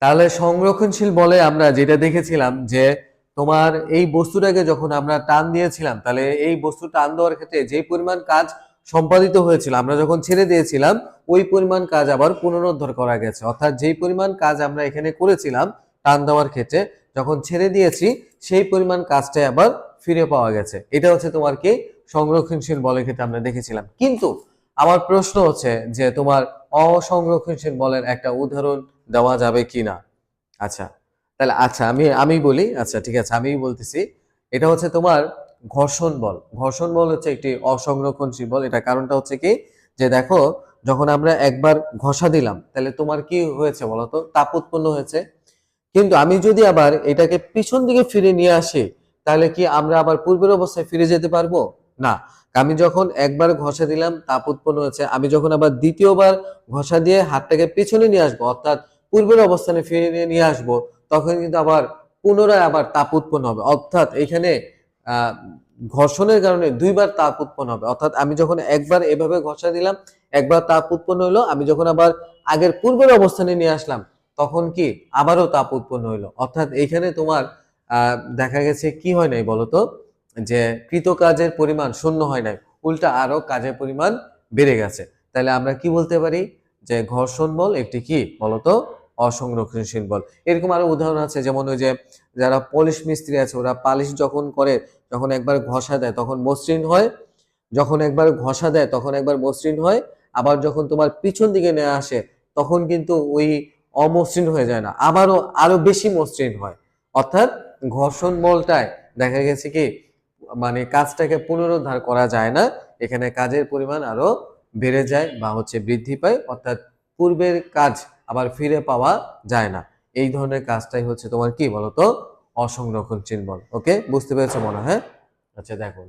তাহলে সংরক্ষণশীল বলে আমরা যেটা দেখেছিলাম যে তোমার এই বস্তুটাকে যখন আমরা টান দিয়েছিলাম, তাহলে এই বস্তু টান দেওয়ার ক্ষেত্রে যে পরিমাণ কাজ সম্পাদিত হয়েছিল আমরা যখন ছেড়ে দিয়েছিলাম ওই পরিমাণ কাজ আবার পুনরুদ্ধার করা গেছে। অর্থাৎ যেই পরিমাণ কাজ আমরা এখানে করেছিলাম টান দেওয়ার ক্ষেত্রে, যখন ছেড়ে দিয়েছি সেই পরিমাণ কাজটাই আবার ফিরে পাওয়া গেছে। এটা হচ্ছে তোমার কি সংরক্ষণশীল বলের ক্ষেত্রে আমরা দেখেছিলাম। কিন্তু আমার প্রশ্ন হচ্ছে যে তোমার অসংরক্ষণশীল বলের একটা উদাহরণ দেওয়া যাবে কিনা। আচ্ছা, তাহলে আচ্ছা আমি আমি বলি, আচ্ছা ঠিক আছে আমি বলতেছি। এটা হচ্ছে তোমার ঘর্ষণ বল। ঘর্ষণ বল হচ্ছে একটি অসংরক্ষণশীল বল। এটা কারণটা হচ্ছে কি, যে দেখো যখন আমরা একবার ঘষা দিলাম তাহলে তোমার কি হয়েছে বলতো, তাপ উৎপন্ন হয়েছে। কিন্তু আমি যদি আবার এটাকে পিছন দিকে ফিরে নিয়ে আসি তাহলে কি আমরা আবার পূর্বের অবস্থায় ফিরে যেতে পারবো? না। আমি যখন একবার ঘষা দিলাম তাপ উৎপন্ন হয়েছে, আমি যখন আবার দ্বিতীয়বার ঘষা দিয়ে হাতটাকে পিছনে নিয়ে আসবো অর্থাৎ পূর্বের অবস্থানে ফিরে নিয়ে আসবো, তখন কিন্তু আবার পুনরায় আবার তাপ উৎপন্ন হবে। অর্থাৎ এখানে আহ ঘর্ষণের কারণে দুইবার তাপ উৎপন্ন হবে। অর্থাৎ আমি যখন একবার এভাবে ঘষা দিলাম একবার তাপ উৎপন্ন হলো, আমি যখন আবার আগের পূর্বের অবস্থানে নিয়ে আসলাম তখন কি আবারও তাপ উৎপন্ন হইলো। অর্থাৎ এইখানে তোমার দেখা গেছে কি হয় নাই বলতো, যে কৃত কাজের পরিমাণ শূন্য হয় নাই, উল্টা আরো কাজের পরিমাণ বেড়ে গেছে। তাহলে আমরা কি বলতে পারি যে ঘর্ষণ বল একটি কি বলতো অসংরক্ষণশীল বল। এরকম আরো উদাহরণ আছে, যেমন ওই যে যারা পলিশ মিস্ত্রি আছে ওরা পালিশ যখন করে, যখন একবার ঘষা দেয় তখন মসৃণ হয়, যখন একবার ঘষা দেয় তখন একবার মসৃণ হয়, আবার যখন তোমার পিছন দিকে নিয়ে আসে তখন কিন্তু ওই অমসৃণ হয়ে যায় না, আবারও আরো বেশি মসৃণ হয়। অর্থাৎ ঘর্ষণ বলটায় দেখা গেছে কি মানে কাজটাকে পুনরুদ্ধার করা যায় না, এখানে কাজের পরিমাণ আরো বেড়ে যায় বা হচ্ছে বৃদ্ধি পায়। অর্থাৎ পূর্বের কাজ আবার ফিরে পাওয়া যায় না। এই ধরনের কাজটাই হচ্ছে তোমার কি বলতো অসংরক্ষণশীল বল। ওকে, বুঝতে পেরেছো মনে হয়? আচ্ছা দেখো।